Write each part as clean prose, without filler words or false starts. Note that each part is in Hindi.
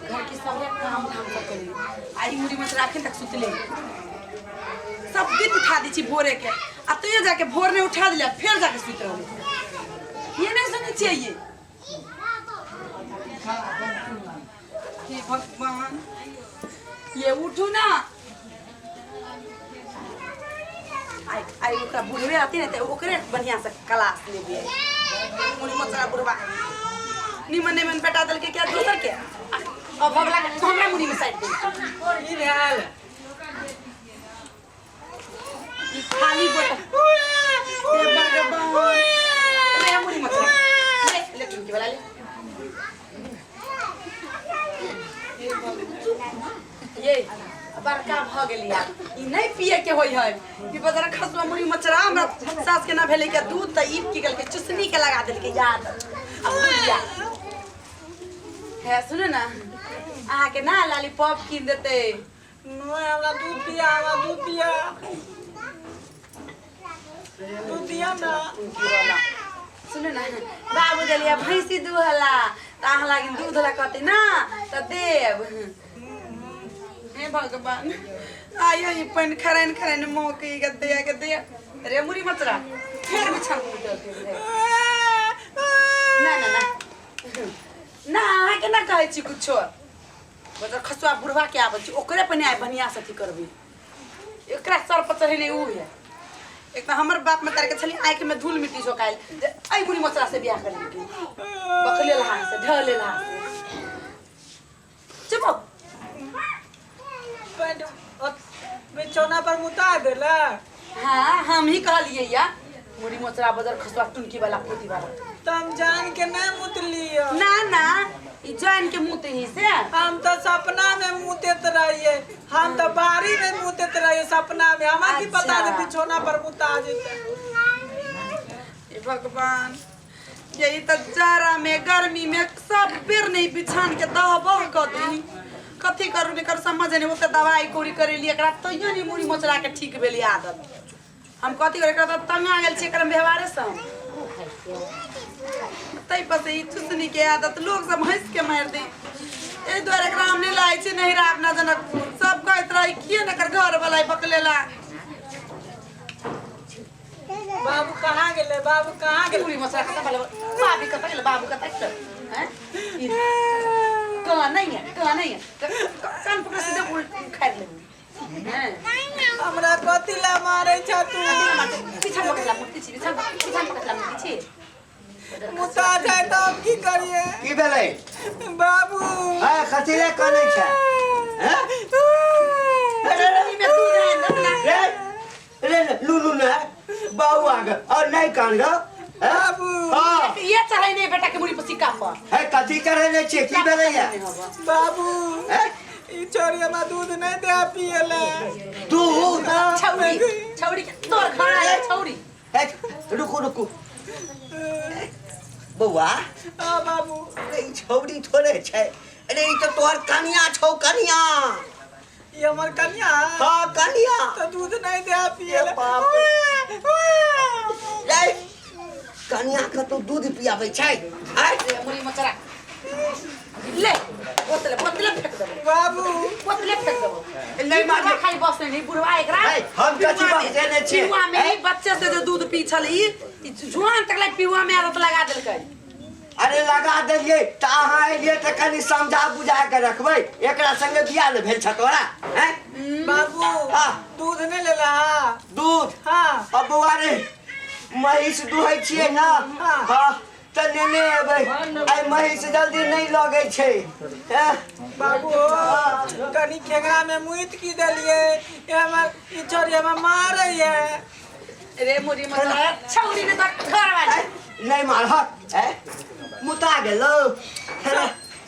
घर की सब काम धाम सब करी आई मुड़ी में राखे तक सुतले सब दिन उठा दी छी भोरे के आ तो ये जाके भोर ने उठा दिया फिर जाके सुत रहो ये नहीं सुनी चाहिए हे भगवान ये उठू ना आई ओकरा बुढ़वे आती ना तो ओकरे बढ़िया से क्लास ले दिए मुड़ी मचरा बुढ़वा निमन निमन बेटा दल के क्या दूसर के अब भगला हमरा मुड़ी में साइड दे ई हाल ई खाली बोतल ए भगवान ले मुड़ी मचरा ले टुनकी वाला ले ये बड़का भ गेली यार ई नहीं पिए के होई है कि बजरा खसवा मुड़ी मचरा हमरा सास के ना भेले के दूध त ईप की गल के चुसनी के लगा देल के याद अब बुढ़िया है सुन ना आहा के ना लॉलीपॉप कीन देते नो हमरा दूध पिया ना सुन ना बाबू दलिया भैंसी दूहला ताह लागिन दूध ला कहते ना त देव हे भगवान आयो ई पन खरन खरन मोके गदे रे मुरी मचरा फिर बिछन उठते ना ना ना ना के ना कहै छी कुछो बजर खसवा बुढ़वा के आबै छी ओकरे पने आइ बनिया सती करबी एकरा सर पर चढ़े नहीं उ है एक त हमर बाप में तार के छली आंख में धूल मिट्टी झोकाइल आई मुरी मचरा से बियाह कर ली बखले लहा से ढले लहा चुप बिछौना पर मुता देला हां हम ही कहलिए या मुरी मचरा बजर खसवा टुनकी वाला पोती वाला तम जान के ना मुतलियो ना ना ई जान के मुते ही से हम तो सपना में मुतेत रहिए हम तो बारी में मुतेत रहिए सपना में हमरा की पता है बिछौना पर मुता जेते ए भगवान यही त जाड़ा में गर्मी में सब बेर नहीं बिछान के दहबह क दी कथी करू ने कर समझ नहीं ओते दवाई कोरी करे लिए एकरा तइयो नहीं मुड़ी मचरा के ठीक भेली आदत हम कथी करे एकरा तंग आ गेल छी एकरा व्यवहार से तई पर से ई चुसनी के आदत लोग सब हंस के मार दे ए द्वारा एकरा हम नहीं लाइ छी नहीं रात ना जनक सब कहत रही किए न कर घर वाला बकलेला बाबू कहां गेले मुड़ी मचरा कत बोले बाबू कत गेले बाबू कत हैं कहां नहीं है कान पकड़ से उल्ट खाइ ले हैं हमरा कतिला मारे छ तू पीछा पकड़ला मुट्ठी मुता जाए तो अब की करिए की भेलै बाबू हां खतिले कनै छ हैं अरे में तू जाए ना रे लुलु ना बाबू आगे और नहीं कान गो बाबू हां ये चढ़ाई नहीं बेटा के मुड़ी पर सिक्का पर है कथि करे ने छी की भेलै या बाबू हैं ई छोरिया में दूध नहीं दे पिएला दूध छौड़ी के तोर घर आया छौड़ी है रुको बउआ हां बाबू ए छौड़ी थोड़े छै अरे ई तो तोहर कनिया छौ कनिया ये हमर कन्या हां कनिया तो दूध नहीं दे पिएला बाप रे कनिया के तो दूध पियाबै छै रे मुड़ी मचरा ले बोतल फेंक दे बाबू बोतल फेंक दे नहीं मारना खाली बस नहीं बुढ़वा एकरा हम कथि बात देने छी पिवा में ही बच्चे से जो दूध पी छल ई जुआन तक ले पिवा में आदत लगा देलकै अरे लगा देलिए त अहाँ एलिए त कनी समझा बुझा के रखबै एकरा संगे बियाह न भेल छ तोरा हैं बाबू हां दूध नहीं लेला दूध हां अब बउआ रे महिष दुहै छियै ना हां त नेने एबै आई महिष जल्दी नहीं लगे छै हैं बाबू कनी खेगड़ा में मुइत की देलिए ये हमर ई छोरिया में मारै है रे मुड़ी मचरा छौड़ी ने तक घर वाले नहीं मार हैं मुता गेलो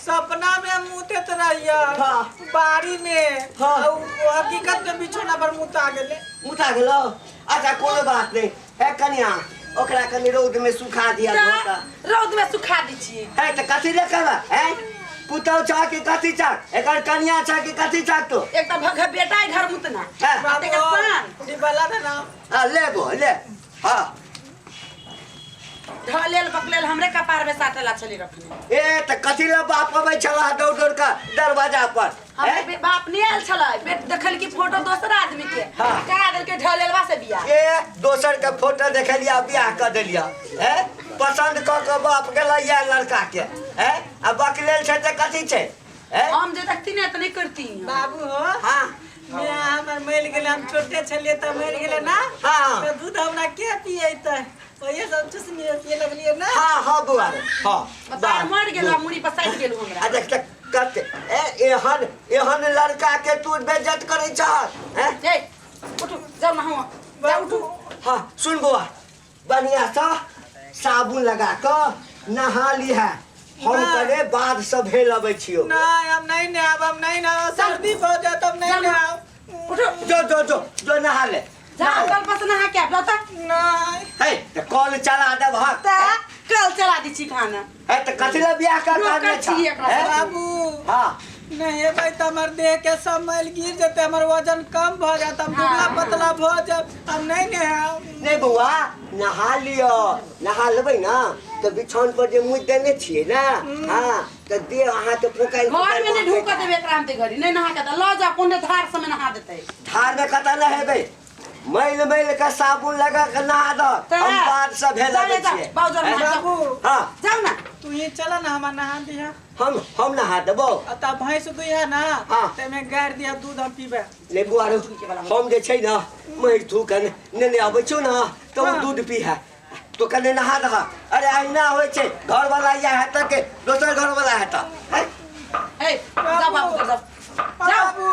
सपना में मुतेत रहिया हाँ। बारी में हाँ। हकीकत में बिछौना पर मुता गेले मुता गेलो अच्छा कोनो बात नहीं है कन्या ओकरा कनी रौद में सुखा दिया धोता रौद में सुखा दी छी है त कथि ले करबा हैं पुतौ छ कि कथि छ एकर कन्या छ कि कथि छ तो एक त भग बेटा घर मुतना बाबू तेका सान डिबला था ना ले हां ढलेल बकलेल हमरे कपार में साटेला चली रखने। ए त कथी ला बाप अबै छला दौड़ दौड़ के दरवाजा पर हमरे बाप नहीं आयल छला, बेट देखल की फोटो दोसर आदमी के हाँ। करा देल के ढलेलवा से बियाह। ए दोसर के फोटो देखलिया बियाह कर देलिया हैं पसंद क के बाप गेला या लड़का के हैं आ बकलेल छै त कथी छै हैं हम जे देखती ने त नहीं करती। बाबू हो हां मैं हमर मर गेले, हम छोटे छलिए त मर गेले ना। हाँ। तो दूध हमरा के पिए त ओए सब चुसनी पिए लगलिए ना। हां बुआ हां बतार मर गेल मुड़ी पर साइड गेल हमरा। आ देख तक कते एहन लड़का के तू बेइज्जत करै छ हैं ए उठो जाओ ना हम जाओ उठो। हां सुन बुआ बढ़िया सा साबुन लगा के नहा लिहा हम करे बाद सब भेल अबै छियो। नहीं हम नहीं नहाब, हम नहीं नहाब, सर्दी हो जात हम नहीं नहाब। उठो जो नहा ले जा कल पास नहा के आब त नहीं है त कॉल चला दे भाग ता कल चला दी छी खाना। है त कथले बियाह का करने छ छी एकरा हैं? बाबू हां नहीं भाई त हमर देह के सब मैल गिर जते, हमर वजन कम भ जात, हम दुबला पतला भ जात, हम नहीं नहाब। नहीं बुआ नहा लियो नहा लेबै ना त बिछौन पर जे मुइ देने छियै ना हां त दे अहाँ के फुकाई घर में नहीं ढूक देबे एकरा हम ते घरी नहीं नहा के त ल जा कोने धार समय नहा देते। थार में कता न हेबै मैल के साबुन लगा के नहा द हम बाद से भेल अबै छियै। बाबूजन बाबू हां जाओ ना तू ये चला ना हम नहा दिया हम नहा देबो अता भैंस दुइया ना हाँ। ते में गाड़ दिया दूध हम पीबे। ले बुआ रो हम जे छै ना मैं तू कने ने आबै छु ना तो हाँ। दूध पी है तो कने नहा दहा। अरे आईना होय छै घर वाला या है त के दोसर घर वाला है त ए जा बाबू कर जाओ बाबू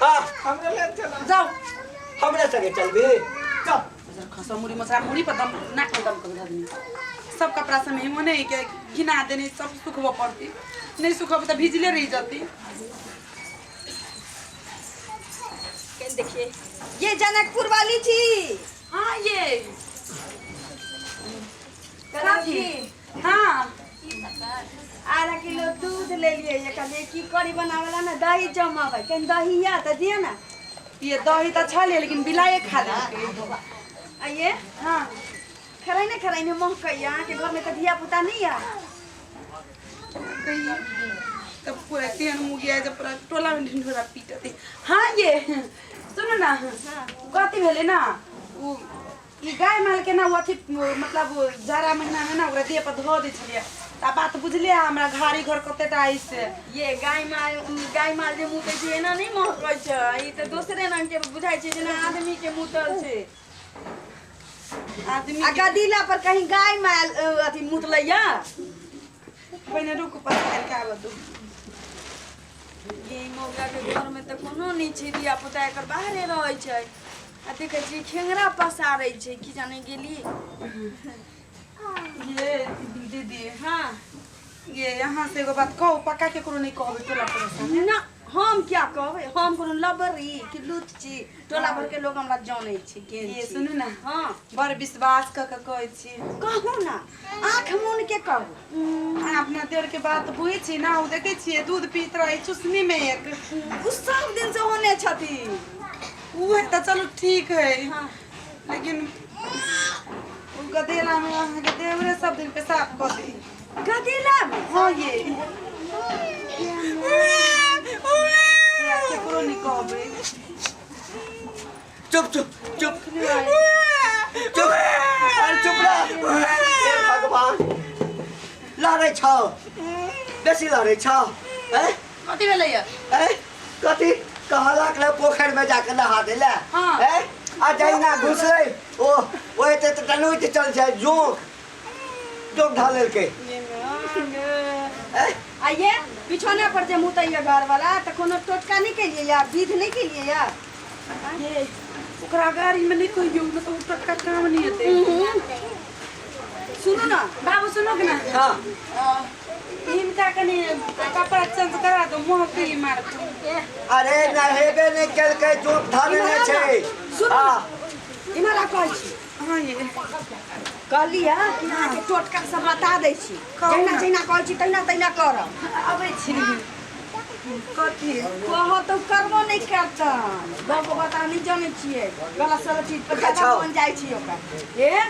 हां हमरे ले चला जाओ हमरे संगे चलबी चल खसा मुड़ी मसा मुड़ी पर दम नाक में दम कर आदमी सब कपड़ा से में मने के घिना देने सब सुखवा पड़ती नहीं सुखवा त भिजले रह जाती। देखिए ये जनकपुर वाली थी। हां ये कथी? हां आधा किलो दूध ले लिए, ये कहले की करी बनावेला ना दही जमावे, कहीं दहिया त दिया ना। ये दही त छले लेकिन बिलाए खा ले आइए हां खराई ने महकैया के घर में त धिया पुता नहीं है। तब पूरा तेन मुगिया जब पूरा टोला में ढिंढोरा पीटते। हां ये सुनो ना कथी भेले ना उ ई गाय माल के ना अथी मतलब जाड़ा महीना में ना ओकरा देह पर धो दे छलिए ता बात बुझले हमरा घारी घर कते टाइस से ये गाय माल जे मुते छै एना नहीं महकै छै, ई त दोसरे रंग के बुझाई छै जेना आदमी के मुतल छै। आदमी आ गदीला पर कहीं गाय माल अथी मुतलैया। पहले रुक पर के आब दू ये मौगा के घर में त कोनो नहीं छै, धिया पुता एकर बाहरे रहै छै। आ देखे छी खेंगरा पसारै छै की जाने गेली। ये दीदी हाँ ये यहाँ से एगो बात कहू पक्का के करो नहीं कहबे टोला पर ना हम क्या कहबे, हम कोनो लबरी कि लूट छी, टोला भर के लोग हमरा जानै छै के ये छी। सुनू ना हाँ बड़ विश्वास क के कहै छी कहू ना आँख मुन के कहू। अपना देवर के बात बुझे छी ना उ देखे छिए दूध पीत रहे चुसनी में एक उ सब दिन से होने छथि। वो है तो चलो ठीक है हाँ लेकिन उ गदेला में वहाँ के देवरे सब दिन पेशाब कर दी। गदीला में हाँ ये केकरो नहीं कहबे चुप चुप चुप चुप अरे चुप रह हे भगवान लड़ै छ बेसी लड़ै छ हैं कथी भेलै ये हैं कथी कहलक ले पोखर में जाके नहा देला हाँ। हैं आ जइना घुसलै ओ ओते त टनुइत चल जाय जो ढालल के आइए बिछौना पर जे मुतैया घर वाला त कोनो टोटका नहीं के लिए या विध नहीं के लिए या ये ओकरा गाड़ी में नहीं कहियो न तो टटका काम नहीं होते। सुनो ना बाबू सुनो कि ना हां इनका कनी कपड़ा चेंज करा दो मुंह पे मार दो। अरे नहेबे नहीं केलकै जो ढालने छै हां इमरा कहै छी हाँ ये कहलिया कि अहाँ के टोटका सब बता दै छी, जहिना जहिना कहै छी तहिना तहिना करब। अबे छी कथी कह तो करबो नहीं करता बाबू बता नहीं जाने छिए गलत सलत चीज पर अच्छा। बन जाय छी ओकरा ए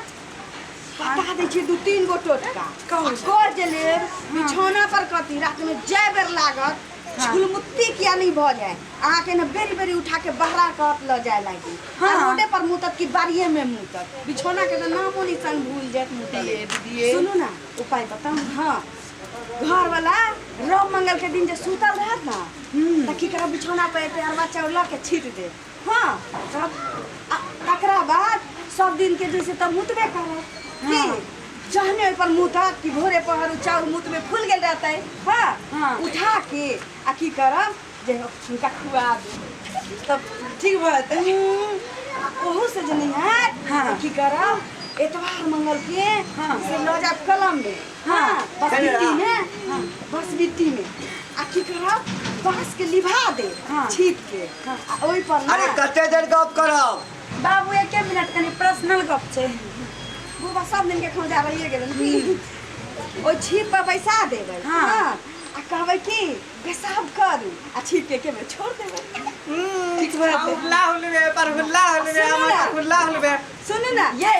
बता दै छी 2-3 गो टोटका कर जे ले बिछौना पर कथी रात में जय बेर लागत झुलमुत्ती किया नहीं भ जाए अहाँ के न बेरी बेरी उठा के बहरा कत ल जाए लागी रोडे पर मुतत की बारिये में मुतत बिछौना के नामो निशान भूल जात मुतत सुनो ना उपाय बताऊं हां घर वाला रव मंगल के दिन जे सुतल रहत ना त की करा बिछौना पे अरवा चाउर के छीट दे हां तकरा बाद सब दिन के जैसे तब मुतबे करे जहने पर मुता कि भोरे पहर चाउर मुत में फूल गेल रहता है हां उठा के आ की करब जे उनका खुआ दे तब ठीक बात है ओहू से जे नहीं है की करब एतवार मंगल के से लो जा कलम में बस बिट्टी में आ की करब बांस के लिभा दे छीट के ओई पर अरे कते देर गप करब बाबू 1 मिनट कनी पर्सनल गप छे बुबा सब दिन के खौजा रहिए गेलन ओई छीप पर पैसा देबै हां आ कहबै की पेशाब करू आ छीप के में छोड़ देबै ठीक बात हुल्ला हुलवे पर हुल्ला हुलवे हमारा हुल्ला हुलवे सुन ना ये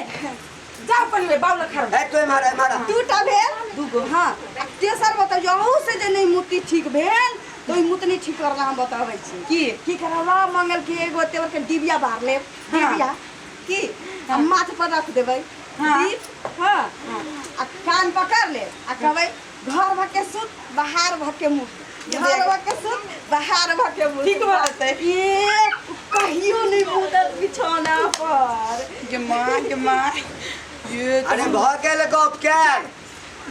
जाओ पहले बाउल खा ए तो मारा दूटा भेल दूगो हां तेसर बताओ जहू से जे नहीं मुक्ति ठीक भेल तो मुतनी ठीक करला हम बताबै छी की करला मंगल के एगो तेवर के डिबिया बार ले डिबिया की हम माथ पर रख देबै हां आ कान पकड़ ले आ कहबै घर भके सुत बाहर भके मुत घर भके सुत बाहर भके मुत ठीक बात है ये कहियो नहीं मुदत बिछौना पर के मां ये अरे भ गेल गप के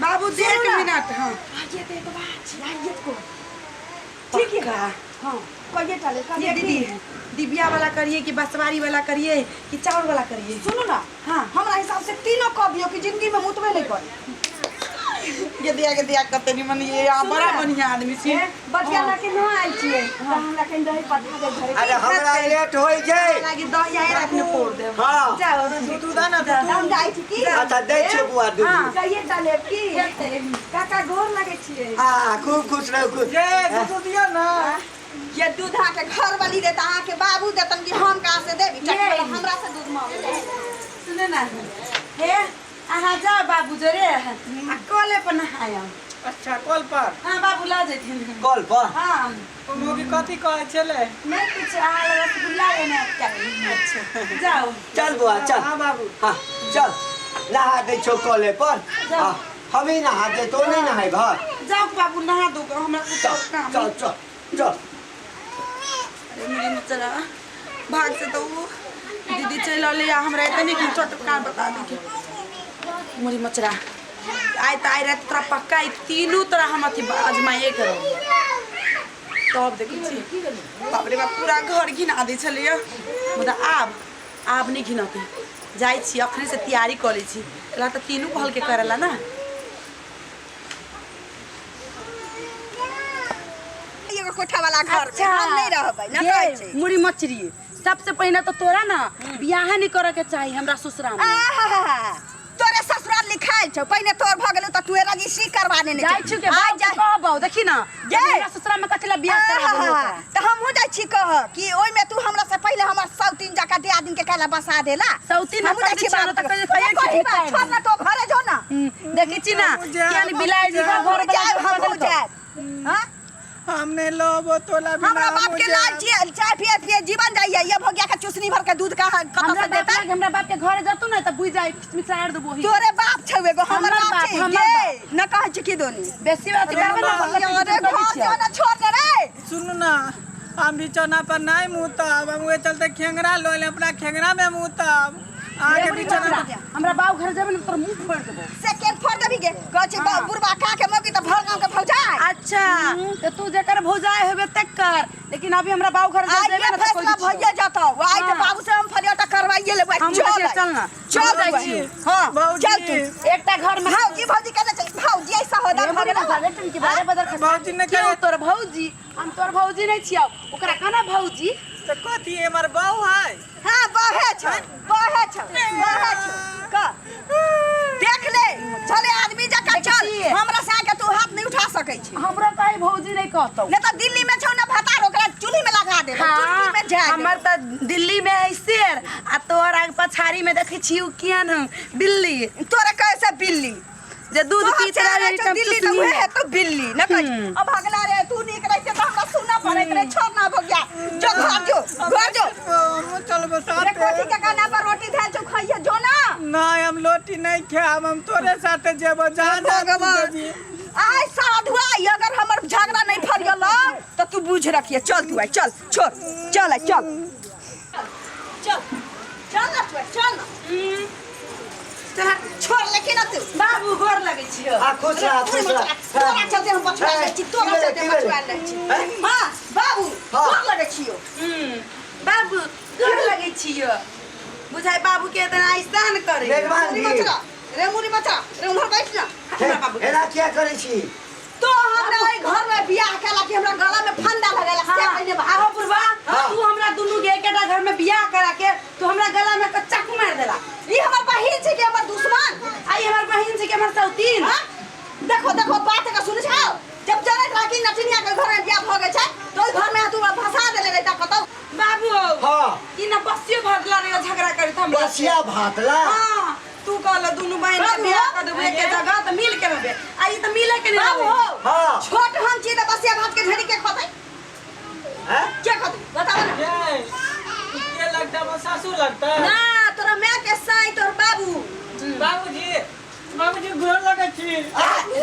बाबू 1 मिनट हां ये दे तो बात चाहिए को ठीक है हां कहिए चले ये दीदी डिबिया वाला करिए कि बसवारी वाला करिए कि चावल वाला करिए सुनो ना हां हमरा हिसाब से तीनों कह दियो कि जिंदगी में मुतबे नहीं करे ये दिया करते नहीं मन ये बड़ा बढ़िया आदमी छी बटिया ना के न आइल छिए त हमरा कहीं दही पठा दे घरे अरे हमरा लेट होई जाय लागी दही आए रखने पोड़ दे हां जाओ दूध ना हम जाई छी की अच्छा दे छे बुआ दूध हां कहिए डाले की काका गोर लगे छिए हां खूब खुश रहो खूब ये दूध दियो ना ये दूध आके घर वाली देता आहाँ के बाबू देतन कि हम कहां से देबी चटपटा हमरा से दूध मांगे सुने ना हे आहा जा बाबू जोरे आ कले पर नहाया अच्छा कॉल पर हां बाबू ला जेथिन कॉल पर हां तो मोगी कथी कहै छले नहीं कुछ आ रसगुल्ला लेना अच्छा जाओ चल बुआ चल हां बाबू हां चल नहा दे छो कॉले पर हां हम ही नहा दे तो नहीं नहाई घर जाओ बाबू नहा दो हमरा कुछ काम चल चल चल अरे मेरी चला भाग से तो वो दीदी चल ले हमरा इतने की चटका बता दी के मोरी मचरा आय त आय रात तोरा पक्का तीनों तरह हम अथी आजमाइए करो तब देखै छी बाप रे बाप पूरा घर घिना दै छलिए मुदा आब नहीं घिनते जाई छी अखने से तैयारी कर लै छी ला त तीनों कहल के करेला ना एगो कोठा वाला घर में हम नहीं रहबै ना कहै छै मुड़ी मछरी सबसे पहले तो तोरा ना बियाह नहीं करे के चाहिए हमरा ससुराल में तोरे ससुराल लिखाई छ पहले तोर भ गेलो त तू रजिस्ट्री करवाने ने जाई छु के बात कहबौ देखी ना हमरा ससुराल में कथला बियाह कराबो त हमहु जाई छी कह कि ओइ में तू हमरा से पहले हमर सौतीन जका दियादिन के कहला बसा देला सौतीन हमहु जाई छी बात त कहिए कि छोड़ ना तो घरे जो ना देखी छी ना कि बिलाई जी का घर हम जाए हां हमने लोबो तोला बिना हमरा बाप के लाल चाय पिए जीवन जाइए ये भगिया के चुसनी भर के दूध का कत से देता हमरा बाप के घर जतू ना त बुझ जाई मिसार देबो तोरे बाप छवे गो हमर बाप छै ये न कहै छी की दोनी बेसी बात अरे घर ना छोड़ दे रे सुन ना हम बिछौना पर नहीं मुतब हम वे चलते खेंगरा लो ले अपना खेंगरा में मुतब आगे बिछौना हमरा बाप घर जेबे न तोर मुंह फोड़ देबो सेकंड फोड़ देबी के कहै छी बुढ़बा का के मौगी त भर गांव के भौजाई अच्छा तो तू जेकर भौजाई होबे तक कर लेकिन अभी हमरा बाप घर जेबे न त कोई भैया जातो आई के बाबू से हम फरियाटा करवाइए लेबै चल ना चल जाई छी हां चल तू एकटा घर में भौजी भौजी कहै छै भौजी ऐसा होदा भौजी के बारे बदल भौजी ने क्यों तोर भौजी हम तोर भौजी नहीं छियौ ओकरा कहना भौजी तो कथी हमर बहू है हां बहे छ का देख ले चले आदमी जका चल हमरा से के तू हाथ नहीं उठा सकै छी हमरा काहे भौजी नहीं कहतौ ने त दिल्ली में छौ ना भातार ओकरा चूल्ही में लगा लगा दे हाँ, में जा हमर त दिल्ली में है शेर आ तोहर आग पछाड़ी में देखै छियौ कियन बिल्ली तोरा कैसे बिल्ली जे दूध पीत रहे तब दिल्ली तो वह है तो बिल्ली न कह अब अगला रे तू निक रहे तो हमरा सुनना पड़े करे छोड़ना हो गया जो घर जो चल बसा रे कोठी के खाना पर रोटी धैल जो खाइए जो ना नहीं हम रोटी नहीं खाब हम तोरे साथे जेबो जहां भगवान आय साधु आई अगर हमर झगड़ा नहीं फरियल तो तू बुझ रखिए चल तू आई चल छोड़ चल चल चल चल ना चल छोड़ लेकिन तू बाबू गोर लगै छियौ आ खुश रह तोरा चलते हम पछुआ ले छी तोरा चलते पछुआ ले छी हां बाबू गोर लगे छियो बाबू गोर लगै छियौ बुझाइ बाबू के इतना आसान करे मेहरबान जी रे मुरी बच्चा रे उधर बैठ ना हमरा बाबू एना क्या करे छी तो हमरा ओइ घर में बियाह केला कि हमरा गला में फंदा लगाला से पहले आहो पुरवा तू हमरा दुनु के एकेटा घर में बियाह करा के तू हमरा गला में चाकू मार देला ई हमर बहिन छै कि हमर दुश्मन आई हमर बहिन छै कि हमर सौतीन देखो देखो बात का सुन छाओ जब जरे राखी नटनिया के घर में बियाह भ गए छै तो ओइ घर में तू फंसा देले रे ता कतौ बाबू हां ई न बसियो भरला रे झगड़ा करी हम बसिया भातला हां तू कहला दुनु बहन के बियाह कर देबे के जगह त मिल के रहबे आई त मिले के नहीं बाबू हां छोट हम छी त बसिया भात के ढेरी के खतै हैं क्या खतै बताओ ना ये लगता है सासू लगता है ना तोरा मैं के साई तोर बाबू बाबूजी गोर लगे छी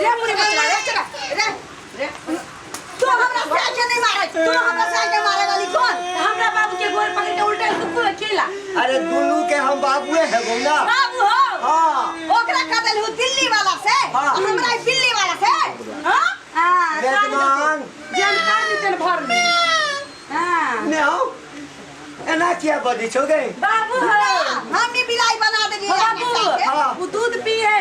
रे मुरी बच्चा रे चला रे तू हमरा साथे नहीं मारे तू हमरा साथे मारे वाली कौन हमरा बाबू के गोर पकड़ के उल्टा तू अकेला अरे दुनू के हम बाबूए है ना बाबू हो हां ओकरा कदल हु दिल्ली वाला से हाँ। हमरा दिल्ली वाला से हां हां मेहमान जनता दिन भर में हां ने हो एना क्या बदी छो गए बाबू हम भी बिलाई बना देनी बाबू हाँ। वो दूध पिए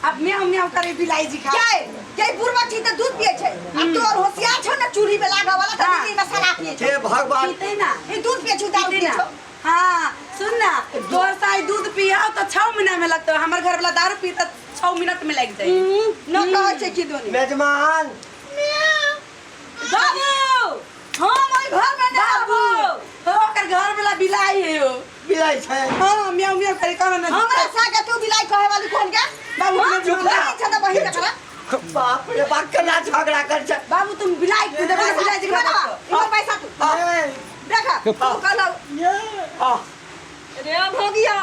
अब म्याऊ म्याऊ करे बिलाई जी खा क्या के पूर्वा छी त दूध पिए छै अब तोर होशियार छ न चूड़ी पे लागा वाला त दिल्ली में शराब पिए छै हे भगवान पीते ना ई दूध पिए छु दारू पिए छु हाँ सुन ना तोर साई दूध पियाओ तो 6 महीना में लगता है हमारे घर वाला दारू पी तो 6 मिनट में लग जाए न कहै छै कि दोनी मेजमान बाबू हम ओइ घर में ना बाबू ओकर घर वाला बिलाई है हो बिलाई छै हाँ म्याऊ म्याऊ करे कहना ना हमरा सागे तू बिलाई कहे वाली कोन के बाबू हाँ? तुम झुकला। बहिन छ त बहिन करा बाप रे बाप केना झगड़ा कर छ बाबू तुम बिलाई के दे बिलाई जी खा इधर पैसा तू देखा तू कहलो ये हां रे भोगिया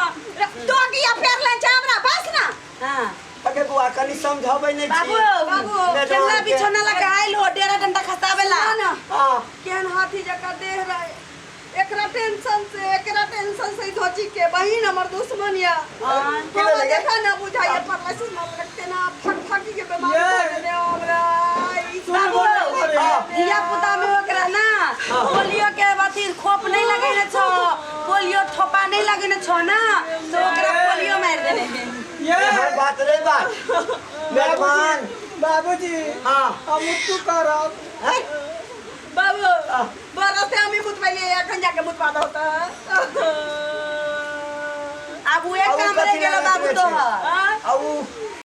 तो किया फेर ले छ हमरा बस ना हाँ अगे बुआ कनी समझाबै नै छी बाबू केतना बिछौना लगाइल हो डेरा डंडा खसावेला ना हां केन हाथी जका देह रहे एकरा टेंशन से धोची के बहिन हमर दुश्मन या केना हम लगे देखा ना बुझाइए परले सुन लगते ना फटफटी के बीमारी कर दे हमरा बाबू दिया पुता में ओकरा ना पोलियो के बाती खोप नहीं लगेने छ पोलियो थोपा नहीं लगेने छ ना तो ओकरा पोलियो मार देने ये हर बात रे बात मेहमान बाबूजी हां हम तू करब बाबू बरस से हम मुत पहले अखन जाके मुत पादा होता अब वो एक काम रह गेलो बाबू तो औ